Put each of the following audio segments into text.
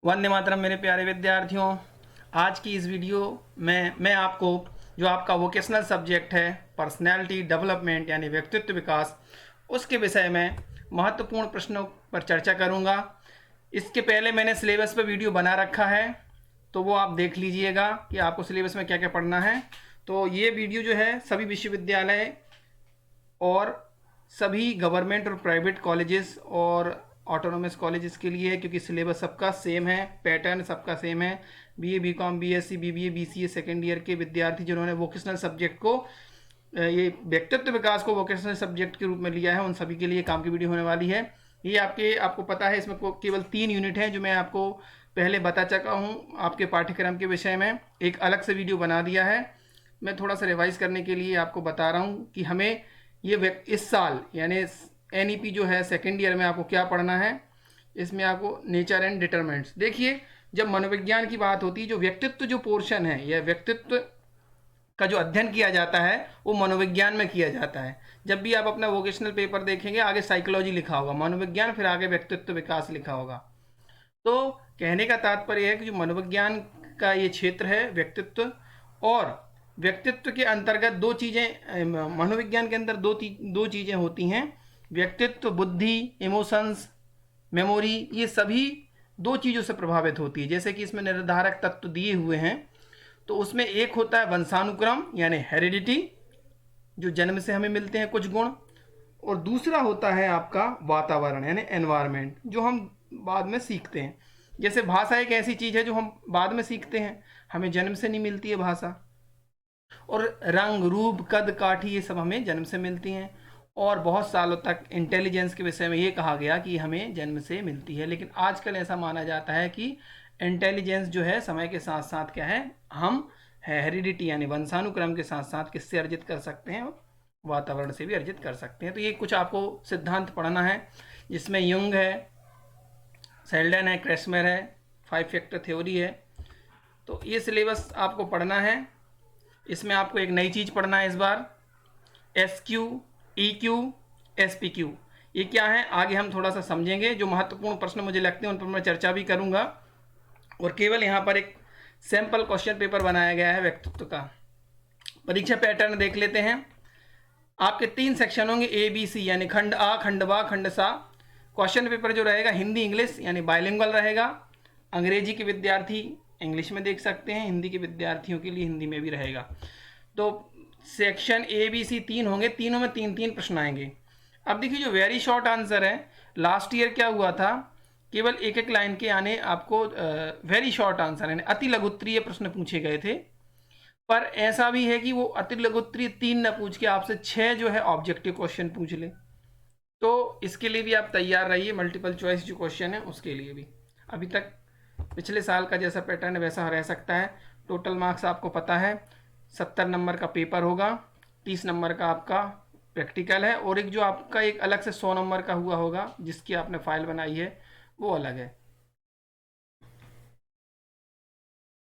वंदे मातरम मेरे प्यारे विद्यार्थियों। आज की इस वीडियो में मैं आपको जो आपका वोकेशनल सब्जेक्ट है पर्सनैलिटी डेवलपमेंट यानी व्यक्तित्व विकास, उसके विषय में महत्वपूर्ण प्रश्नों पर चर्चा करूंगा। इसके पहले मैंने सिलेबस पर वीडियो बना रखा है, तो वो आप देख लीजिएगा कि आपको सिलेबस में क्या क्या पढ़ना है। तो ये वीडियो जो है सभी विश्वविद्यालय और सभी गवर्नमेंट और प्राइवेट कॉलेजेस और ऑटोनोमस कॉलेजेस के लिए है, क्योंकि सिलेबस सबका सेम है, पैटर्न सबका सेम है। BA, BCom, BSc, BBA, BCA second year के विद्यार्थी जिन्होंने वोकेशनल सब्जेक्ट को ये व्यक्तित्व विकास को वोकेशनल सब्जेक्ट के रूप में लिया है, उन सभी के लिए काम की वीडियो होने वाली है। ये आपको पता है, इसमें केवल 3 यूनिट हैं जो मैं आपको पहले बता चुका हूँ। आपके पाठ्यक्रम के विषय में एक अलग से वीडियो बना दिया है। मैं थोड़ा सा रिवाइज करने के लिए आपको बता रहा हूँ कि हमें इस साल यानी एनईपी जो है सेकेंड ईयर में आपको क्या पढ़ना है। इसमें आपको नेचर एंड डिटरमेंट्स, देखिए जब मनोविज्ञान की बात होती है, जो व्यक्तित्व जो पोर्शन है या व्यक्तित्व का जो अध्ययन किया जाता है वो मनोविज्ञान में किया जाता है। जब भी आप अपना वोकेशनल पेपर देखेंगे, आगे साइकोलॉजी लिखा होगा, मनोविज्ञान, फिर आगे व्यक्तित्व विकास लिखा होगा। तो कहने का तात्पर्य है कि जो मनोविज्ञान का ये क्षेत्र है व्यक्तित्व, और व्यक्तित्व के अंतर्गत दो चीज़ें, मनोविज्ञान के अंदर दो चीज़ें होती हैं। व्यक्तित्व बुद्धि, इमोशंस, मेमोरी, ये सभी दो चीज़ों से प्रभावित होती है। जैसे कि इसमें निर्धारक तत्व दिए हुए हैं, तो उसमें एक होता है वंशानुक्रम यानी हेरिडिटी, जो जन्म से हमें मिलते हैं कुछ गुण, और दूसरा होता है आपका वातावरण यानी एनवायरनमेंट, जो हम बाद में सीखते हैं। जैसे भाषा एक ऐसी चीज़ है जो हम बाद में सीखते हैं, हमें जन्म से नहीं मिलती है भाषा। और रंग, रूप, कद, काठी, ये सब हमें जन्म से मिलती हैं। और बहुत सालों तक इंटेलिजेंस के विषय में ये कहा गया कि हमें जन्म से मिलती है, लेकिन आजकल ऐसा माना जाता है कि इंटेलिजेंस जो है समय के साथ साथ क्या है, हम हेरिडिटी यानी वंशानुक्रम के साथ साथ किससे अर्जित कर सकते हैं, वातावरण से भी अर्जित कर सकते हैं। तो ये कुछ आपको सिद्धांत पढ़ना है, जिसमें युंग है, सेल्डन है, क्रेस्मेर है, 5 फैक्टर थ्योरी है। तो ये सिलेबस आपको पढ़ना है। इसमें आपको एक नई चीज़ पढ़ना है इस बार, S Q, E Q, S P Q. ये क्या है आगे हम थोड़ा सा समझेंगे। जो महत्वपूर्ण प्रश्न मुझे लगते हैं उन पर मैं चर्चा भी करूंगा। और केवल यहाँ पर एक सैंपल क्वेश्चन पेपर बनाया गया है व्यक्तित्व का। परीक्षा पैटर्न देख लेते हैं। आपके 3 सेक्शन होंगे, ए बी सी यानी खंड आ, खंड बा, खंड सा। क्वेश्चन पेपर जो रहेगा हिंदी इंग्लिश यानी बाइलिंगुअल रहेगा। अंग्रेजी के विद्यार्थी इंग्लिश में देख सकते हैं, हिंदी के विद्यार्थियों के लिए हिंदी में भी रहेगा। तो सेक्शन ए बी सी 3 होंगे, तीनों में 3-3 प्रश्न आएंगे। अब देखिए जो वेरी शॉर्ट आंसर है, लास्ट ईयर क्या हुआ था, केवल एक एक लाइन के यानी आपको वेरी शॉर्ट आंसर यानी अति लघुत्तरीय प्रश्न पूछे गए थे। पर ऐसा भी है कि वो अति लघुत्तरीय 3 न पूछ के आपसे 6 जो है ऑब्जेक्टिव क्वेश्चन पूछ ले। तो इसके लिए भी आप तैयार रहिए, मल्टीपल चॉइस जो क्वेश्चन है उसके लिए भी। अभी तक पिछले साल का जैसा पैटर्न है वैसा रह सकता है। टोटल मार्क्स आपको पता है 70 नंबर का पेपर होगा, 30 नंबर का आपका प्रैक्टिकल है, और एक जो आपका एक अलग से 100 नंबर का हुआ होगा जिसकी आपने फाइल बनाई है वो अलग है।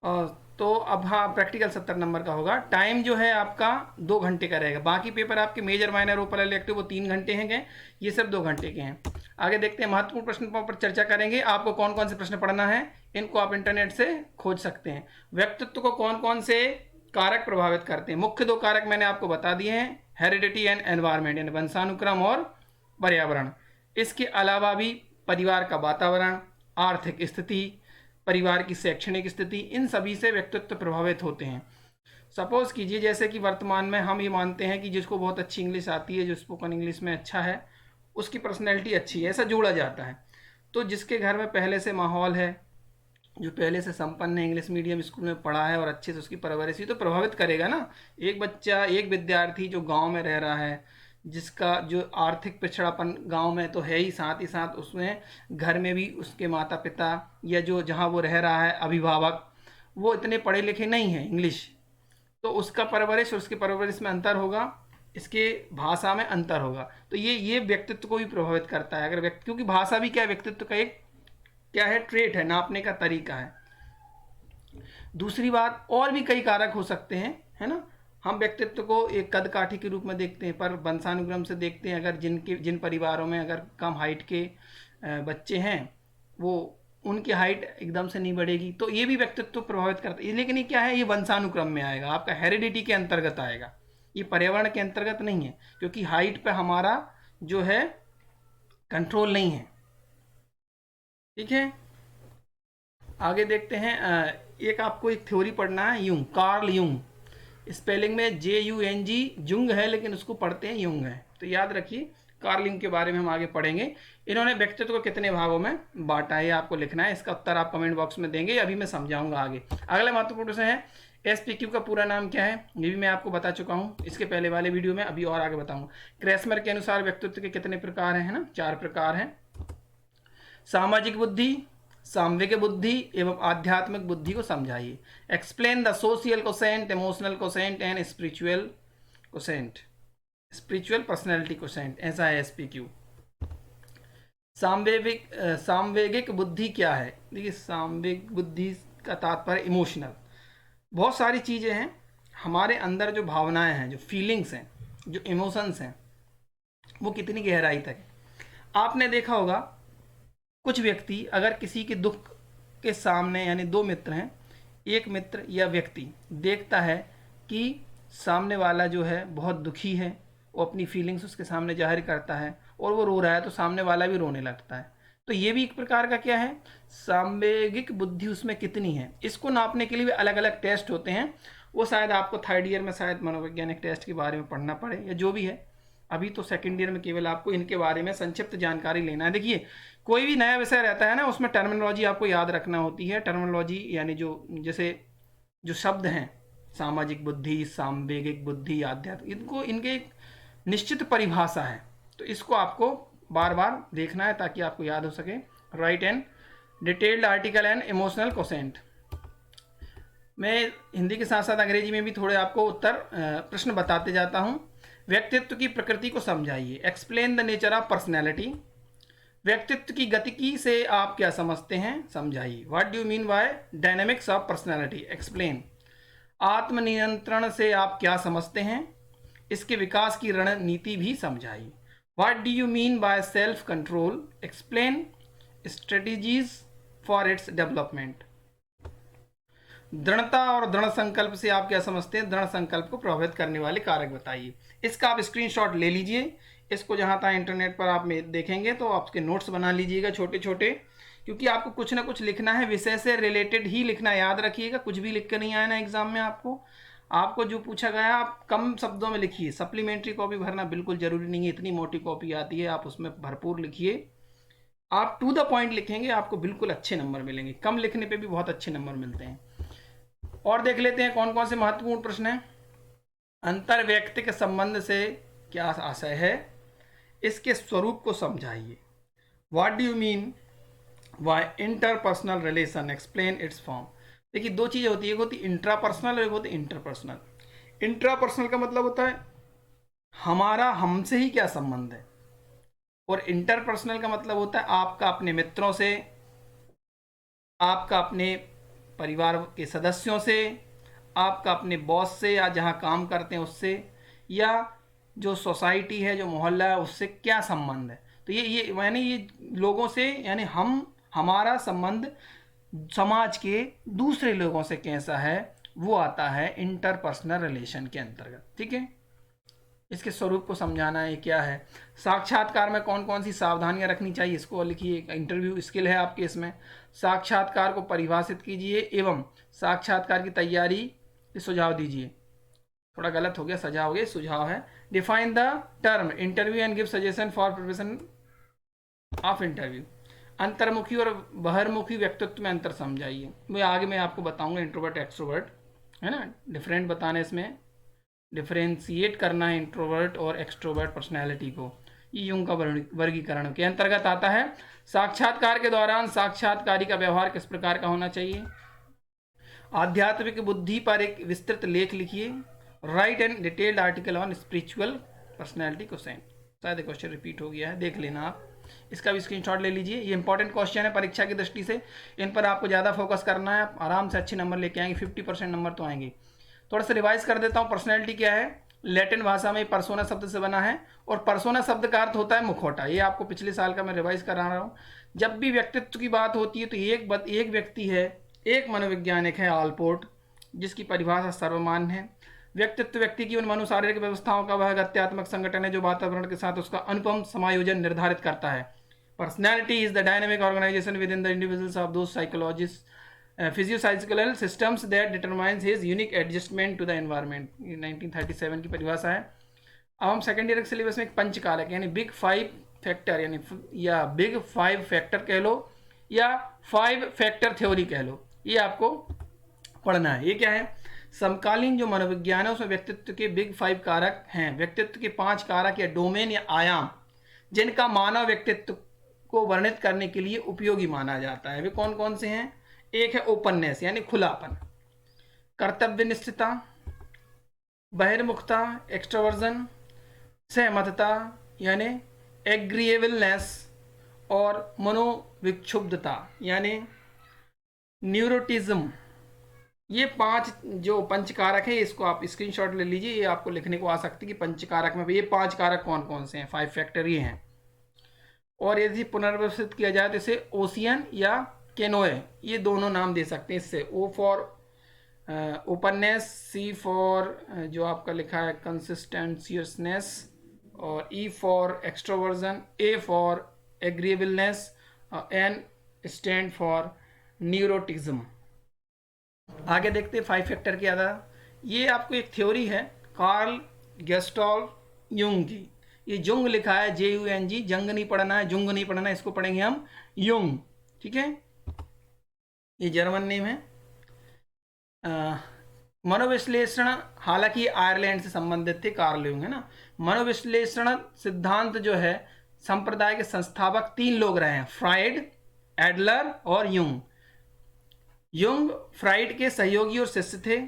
और तो अब हाँ, प्रैक्टिकल 70 नंबर का होगा। टाइम जो है आपका 2 घंटे का रहेगा। बाकी पेपर आपके मेजर, माइनर, ओपन, इलेक्टिव वो 3 घंटे हैं, ये सब 2 घंटे के हैं। आगे देखते हैं, महत्वपूर्ण प्रश्न पर चर्चा करेंगे। आपको कौन कौन से प्रश्न पढ़ना है, इनको आप इंटरनेट से खोज सकते हैं। व्यक्तित्व को कौन कौन से कारक प्रभावित करते हैं, मुख्य 2 कारक मैंने आपको बता दिए हैं, हेरिडिटी एंड एनवायरमेंट यानी वंशानुक्रम और पर्यावरण। इसके अलावा भी परिवार का वातावरण, आर्थिक स्थिति, परिवार की शैक्षणिक स्थिति, इन सभी से व्यक्तित्व प्रभावित होते हैं। सपोज कीजिए जैसे कि वर्तमान में हम ये मानते हैं कि जिसको बहुत अच्छी इंग्लिश आती है, जो स्पोकन इंग्लिश में अच्छा है, उसकी पर्सनैलिटी अच्छी है, ऐसा जोड़ा जाता है। तो जिसके घर में पहले से माहौल है, जो पहले से संपन्न है, इंग्लिश मीडियम स्कूल में पढ़ा है और अच्छे से उसकी परवरिश हुई, तो प्रभावित करेगा ना। एक बच्चा, एक विद्यार्थी जो गांव में रह रहा है, जिसका जो आर्थिक पिछड़ापन गांव में तो है ही, साथ ही साथ उसमें घर में भी उसके माता पिता या जो जहां वो रह रहा है अभिभावक, वो इतने पढ़े लिखे नहीं हैं इंग्लिश, तो उसका परवरिश और उसकी परवरिश में अंतर होगा, इसके भाषा में अंतर होगा। तो ये व्यक्तित्व को भी प्रभावित करता है। अगर व्यक्ति, क्योंकि भाषा भी क्या है, व्यक्तित्व का एक क्या है, ट्रेट है, नापने का तरीका है। दूसरी बात, और भी कई कारक हो सकते हैं, है ना। हम व्यक्तित्व को एक कद काठी के रूप में देखते हैं, पर वंशानुक्रम से देखते हैं। अगर जिन परिवारों में अगर कम हाइट के बच्चे हैं, वो उनकी हाइट एकदम से नहीं बढ़ेगी, तो ये भी व्यक्तित्व प्रभावित करता है। लेकिन ये क्या है, ये वंशानुक्रम में आएगा, आपका हेरिडिटी के अंतर्गत आएगा, ये पर्यावरण के अंतर्गत नहीं है, क्योंकि हाइट पे हमारा जो है कंट्रोल नहीं है। ठीक है, आगे देखते हैं। एक आपको एक थ्योरी पढ़ना है, यूंग, कार्ल यूंग, स्पेलिंग में JUNG, जुंग है लेकिन उसको पढ़ते हैं यूंग है, तो याद रखिए कार्ल यूंग के बारे में हम आगे पढ़ेंगे। इन्होंने व्यक्तित्व को कितने भागों में बांटा है आपको लिखना है, इसका उत्तर आप कमेंट बॉक्स में देंगे, अभी मैं समझाऊंगा आगे। अगला महत्वपूर्ण प्रश्न है SPQ का पूरा नाम क्या है, ये भी मैं आपको बता चुका हूँ इसके पहले वाले वीडियो में, अभी और आगे बताऊंगा। क्रेसमर के अनुसार व्यक्तित्व के कितने प्रकार हैं, है ना, 4 प्रकार हैं। सामाजिक बुद्धि, सामविक बुद्धि एवं आध्यात्मिक बुद्धि को समझाइए। Explain the social quotient, emotional quotient and spiritual quotient, spiritual personality quotient, ऐसा है SPQ। सामवेगिक बुद्धि क्या है, देखिए सामवेगिक बुद्धि का तात्पर्य इमोशनल, बहुत सारी चीज़ें हैं हमारे अंदर, जो भावनाएं हैं, जो फीलिंग्स हैं, जो इमोशंस हैं, वो कितनी गहराई तक है। आपने देखा होगा कुछ व्यक्ति अगर किसी के दुख के सामने, यानी 2 मित्र हैं, एक मित्र या व्यक्ति देखता है कि सामने वाला जो है बहुत दुखी है, वो अपनी फीलिंग्स उसके सामने जाहिर करता है और वो रो रहा है, तो सामने वाला भी रोने लगता है, तो ये भी एक प्रकार का क्या है, सामवेगिक बुद्धि उसमें कितनी है। इसको नापने के लिए भी अलग अलग टेस्ट होते हैं, वो शायद आपको 3rd ईयर में शायद मनोवैज्ञानिक टेस्ट के बारे में पढ़ना पड़े या जो भी है, अभी तो 2nd ईयर में केवल आपको इनके बारे में संक्षिप्त जानकारी लेना है। देखिए कोई भी नया विषय रहता है ना, उसमें टर्मिनोलॉजी आपको याद रखना होती है। टर्मिनोलॉजी यानी जो जैसे जो शब्द हैं, सामाजिक बुद्धि, सामवेगिक बुद्धि, आध्यात्मिक, इनको इनके एक निश्चित परिभाषा है, तो इसको आपको बार बार देखना है ताकि आपको याद हो सके। Right and detailed article and emotional quotient. मैं हिंदी के साथ साथ अंग्रेजी में भी थोड़े आपको उत्तर प्रश्न बताते जाता हूँ। व्यक्तित्व की प्रकृति को समझाइए। Explain the nature of personality. व्यक्तित्व की गतिकी से आप क्या समझते हैं, समझाइए। What do you mean by dynamics of personality, explain. आत्मनियंत्रण से आप क्या समझते हैं, इसके विकास की रणनीति भी समझाइए। What do you mean by self control, explain strategies for its development. दृढ़ता और दृढ़ संकल्प से आप क्या समझते हैं, दृढ़ संकल्प को प्रभावित करने वाले कारक बताइए। इसका आप स्क्रीनशॉट ले लीजिए, इसको जहाँ तहाँ इंटरनेट पर आप देखेंगे तो आपके नोट्स बना लीजिएगा छोटे छोटे, क्योंकि आपको कुछ ना कुछ लिखना है, विषय से रिलेटेड ही लिखना, याद रखिएगा। कुछ भी लिख कर नहीं आया ना एग्जाम में, आपको जो पूछा गया आप कम शब्दों में लिखिए। सप्लीमेंट्री कॉपी भरना बिल्कुल जरूरी नहीं है, इतनी मोटी कॉपी आती है, आप उसमें भरपूर लिखिए। आप टू द पॉइंट लिखेंगे आपको बिल्कुल अच्छे नंबर मिलेंगे, कम लिखने पे भी बहुत अच्छे नंबर मिलते हैं। और देख लेते हैं कौन कौन से महत्वपूर्ण प्रश्न हैं। अंतर व्यक्तिक संबंध से क्या आशय है, इसके स्वरूप को समझाइए। What do you mean bye interpersonal relation, explain it's form. देखिए 2 चीज़ें होती है, एक होती है इंट्रापर्सनल और एक होती है इंटरपर्सनल। इंट्रापर्सनल का मतलब होता है हमारा हमसे ही क्या संबंध है, और इंटरपर्सनल का मतलब होता है आपका अपने मित्रों से, आपका अपने परिवार के सदस्यों से, आपका अपने बॉस से या जहाँ काम करते हैं उससे, या जो सोसाइटी है, जो मोहल्ला है, उससे क्या संबंध है। तो ये यानी ये लोगों से, यानी हमारा संबंध समाज के दूसरे लोगों से कैसा है, वो आता है इंटरपर्सनल रिलेशन के अंतर्गत। ठीक है, इसके स्वरूप को समझाना है क्या है। साक्षात्कार में कौन कौन सी सावधानियां रखनी चाहिए, इसको लिखिए। इंटरव्यू स्किल है आपके इसमें। साक्षात्कार को परिभाषित कीजिए एवं साक्षात्कार की तैयारी के सुझाव दीजिए। थोड़ा गलत हो गया, सजा हो गया, सुझाव है। Define the term interview and give suggestion for preparation of interview. अंतर्मुखी और बहिर्मुखी व्यक्तित्व में अंतर समझाइए। मैं आगे मैं आपको बताऊंगा इंट्रोवर्ट एक्सट्रोवर्ट, है ना, डिफरेंट बताने, इसमें डिफरेंशिएट करना है इंट्रोवर्ट और एक्सट्रोवर्ट पर्सनैलिटी को। ये यूंग का वर्गीकरण के अंतर्गत आता है। साक्षात्कार के दौरान साक्षात्कारी का व्यवहार किस प्रकार का होना चाहिए। आध्यात्मिक बुद्धि पर एक विस्तृत लेख लिखिए। Right and detailed article on spiritual personality question. शायद क्वेश्चन रिपीट हो गया है, देख लेना आप, इसका भी स्क्रीनशॉट ले लीजिए। ये इंपॉर्टेंट क्वेश्चन है परीक्षा की दृष्टि से, इन पर आपको ज़्यादा फोकस करना है, आप आराम से अच्छे नंबर लेके आएंगे, 50% नंबर तो आएंगे। थोड़ा सा रिवाइज कर देता हूँ। पर्सनैलिटी क्या है, लैटिन भाषा में पर्सोना शब्द से बना है और पर्सोना शब्द का अर्थ होता है मुखौटा। ये आपको पिछले साल का मैं रिवाइज करा रहा हूँ। जब भी व्यक्तित्व की बात होती है तो एक व्यक्ति है, एक मनोवैज्ञानिक है आलपोर्ट, जिसकी परिभाषा सर्वमान्य है। व्यक्तित्व व्यक्ति की उन मनोशारीरिक व्यवस्थाओं का वह गत्यात्मक संगठन है जो वातावरण के साथ उसका अनुपम समायोजन निर्धारित करता है। Personality is the dynamic organisation within the individuals of those psychologist physiopsychological systems that determines his unique adjustment to the environment. 1937 की परिभाषा है। अब हम सेकेंड ईयर के सिलेबस में एक पंचकारक यानी बिग फाइव फैक्टर यानी या बिग फाइव फैक्टर कह लो या फाइव फैक्टर थ्योरी कह लो, ये आपको पढ़ना है। ये क्या है? समकालीन जो मनोविज्ञान है उसमें व्यक्तित्व के बिग फाइव कारक हैं। व्यक्तित्व के 5 कारक या डोमेन या आयाम जिनका मानव व्यक्तित्व को वर्णित करने के लिए उपयोगी माना जाता है, वे कौन कौन से हैं? एक है ओपननेस यानी खुलापन, कर्तव्यनिष्ठता, बहिर्मुखता एक्सट्रोवर्जन, सहमतता यानी एग्रीएबलनेस और मनोविक्षुब्धता यानी न्यूरोटिज्म। ये 5 जो पंचकारक है इसको आप स्क्रीनशॉट ले लीजिए, ये आपको लिखने को आ सकती है कि पंचकारक में ये 5 कारक कौन कौन से हैं, 5 फैक्टर ये हैं। और यदि पुनर्व्यवस्थित किया जाए तो इसे ओशियन या केनोए ये दोनों नाम दे सकते हैं। इससे O for openness, C for जो आपका लिखा है कंसिस्टेंशियसनेस, और E for extroversion, A for agreeableness, N stand for neuroticism. आगे देखते हैं 5 फैक्टर के आधार। ये आपको एक थ्योरी है कार्ल गेस्टॉल युंग की। ये जुंग लिखा है JUNG, जंग नहीं पढ़ना है, जुंग नहीं पढ़ना है, इसको पढ़ेंगे हम युंग। ठीक है, ये जर्मन नेम है। मनोविश्लेषण हालांकि आयरलैंड से संबंधित थे, कार्ल युंग है ना। मनोविश्लेषण सिद्धांत जो है संप्रदाय के संस्थापक 3 लोग रहे हैं, फ्राइड, एडलर और युंग। युंग फ्राइड के सहयोगी और शिष्य थे।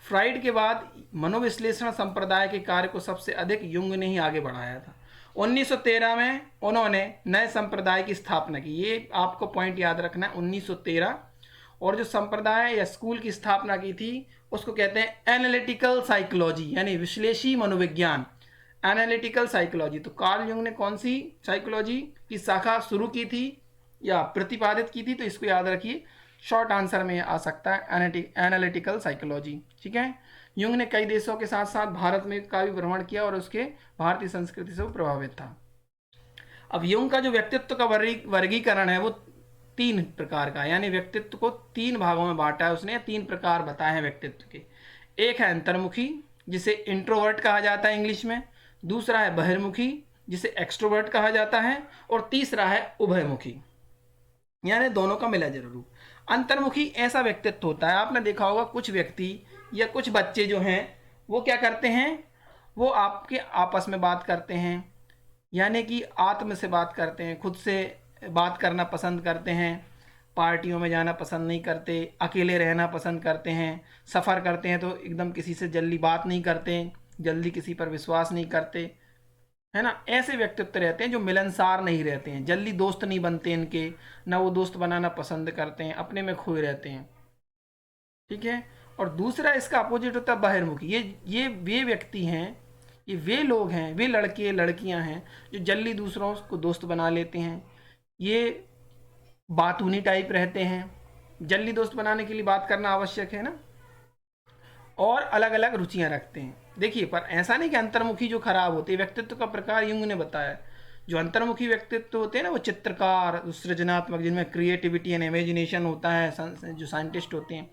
फ्राइड के बाद मनोविश्लेषण संप्रदाय के कार्य को सबसे अधिक युंग ने ही आगे बढ़ाया था। 1913 में उन्होंने नए संप्रदाय की स्थापना की। ये आपको पॉइंट याद रखना है, 1913। और जो संप्रदाय या स्कूल की स्थापना की थी उसको कहते हैं एनालिटिकल साइकोलॉजी यानी विश्लेषी मनोविज्ञान, एनालिटिकल साइकोलॉजी। तो कार्ल युंग ने कौन सी साइकोलॉजी की शाखा शुरू की थी या प्रतिपादित की थी? तो इसको याद रखिए, शॉर्ट आंसर में आ सकता है एनालिटिकल साइकोलॉजी। ठीक है, युंग ने कई देशों के साथ साथ भारत में का भी भ्रमण किया और उसके भारतीय संस्कृति से वो प्रभावित था। अब युंग का जो व्यक्तित्व का वर्गीकरण है वो 3 प्रकार का, यानी व्यक्तित्व को 3 भागों में बांटा है उसने, 3 प्रकार बताए हैं व्यक्तित्व के। एक है अंतर्मुखी जिसे इंट्रोवर्ट कहा जाता है इंग्लिश में, दूसरा है बहिर्मुखी जिसे एक्सट्रोवर्ट कहा जाता है, और तीसरा है उभयमुखी यानी दोनों का मिला जुला रूप। अंतर्मुखी ऐसा व्यक्तित्व होता है, आपने देखा होगा कुछ व्यक्ति या कुछ बच्चे जो हैं वो क्या करते हैं, वो आपके आपस में बात करते हैं, यानी कि आत्म से बात करते हैं, खुद से बात करना पसंद करते हैं, पार्टियों में जाना पसंद नहीं करते, अकेले रहना पसंद करते हैं, सफ़र करते हैं तो एकदम किसी से जल्दी बात नहीं करते, जल्दी किसी पर विश्वास नहीं करते, है ना। ऐसे व्यक्तित्व रहते हैं जो मिलनसार नहीं रहते हैं, जल्दी दोस्त नहीं बनते इनके, ना वो दोस्त बनाना पसंद करते हैं, अपने में खोए रहते हैं। ठीक है, और दूसरा इसका अपोजिट होता है बहिर्मुखी। ये वे व्यक्ति हैं, ये वे लोग हैं, वे लड़के लड़कियां हैं जो जल्दी दूसरों को दोस्त बना लेते हैं। ये बातूनी टाइप रहते हैं, जल्दी दोस्त बनाने के लिए बात करना आवश्यक है ना, और अलग अलग रुचियां रखते हैं। देखिए, पर ऐसा नहीं कि अंतर्मुखी जो खराब होते हैं। व्यक्तित्व का प्रकार युंग ने बताया, जो अंतर्मुखी व्यक्तित्व होते हैं ना वो चित्रकार, सृजनात्मक, जिनमें क्रिएटिविटी एंड इमेजिनेशन होता है, जो साइंटिस्ट होते हैं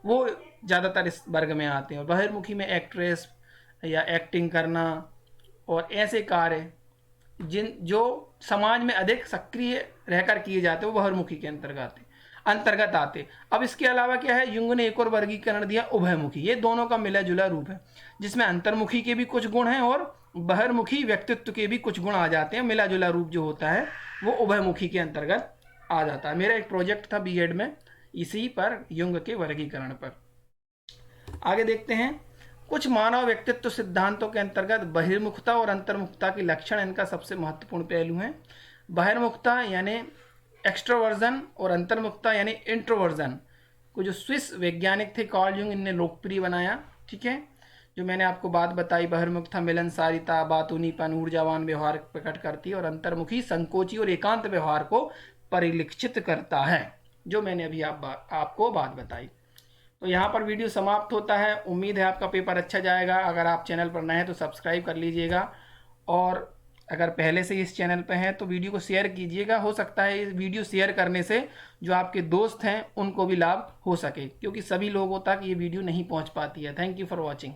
वो ज़्यादातर इस वर्ग में आते हैं। और बहिर्मुखी में एक्ट्रेस या एक्टिंग करना और ऐसे कार्य जो समाज में अधिक सक्रिय रहकर किए जाते हैं वो बहिर्मुखी के अंतर्गत आते। अब इसके अलावा क्या है, युंग ने एक और वर्गीकरण दिया उभयमुखी। ये दोनों का मिला जुला रूप है जिसमें अंतर्मुखी के भी कुछ गुण हैं और बहिर्मुखी व्यक्तित्व के भी कुछ गुण आ जाते हैं। मिला जुला रूप जो होता है वो उभयमुखी के अंतर्गत आ जाता है। मेरा एक प्रोजेक्ट था बीएड में इसी पर, युंग के वर्गीकरण पर। आगे देखते हैं, कुछ मानव व्यक्तित्व सिद्धांतों के अंतर्गत बहिर्मुखता और अंतर्मुखता के लक्षण इनका सबसे महत्वपूर्ण पहलू है। बहिर्मुखता यानी एक्सट्रोवर्जन और अंतर्मुखता यानी इंट्रोवर्जन को जो स्विस वैज्ञानिक थे कार्ल युंग, इनने लोकप्रिय बनाया। ठीक है, जो मैंने आपको बात बताई, बहिर्मुख था, मिलनसारिता, बातूनीपन, ऊर्जावान व्यवहार प्रकट करती है, और अंतर्मुखी संकोची और एकांत व्यवहार को परिलक्षित करता है, जो मैंने अभी आपको बात बताई। तो यहाँ पर वीडियो समाप्त होता है। उम्मीद है आपका पेपर अच्छा जाएगा। अगर आप चैनल पर नए हैं तो सब्सक्राइब कर लीजिएगा, और अगर पहले से इस चैनल पर हैं तो वीडियो को शेयर कीजिएगा। हो सकता है इस वीडियो शेयर करने से जो आपके दोस्त हैं उनको भी लाभ हो सके, क्योंकि सभी लोगों तक ये वीडियो नहीं पहुंच पाती है। Thank you for watching.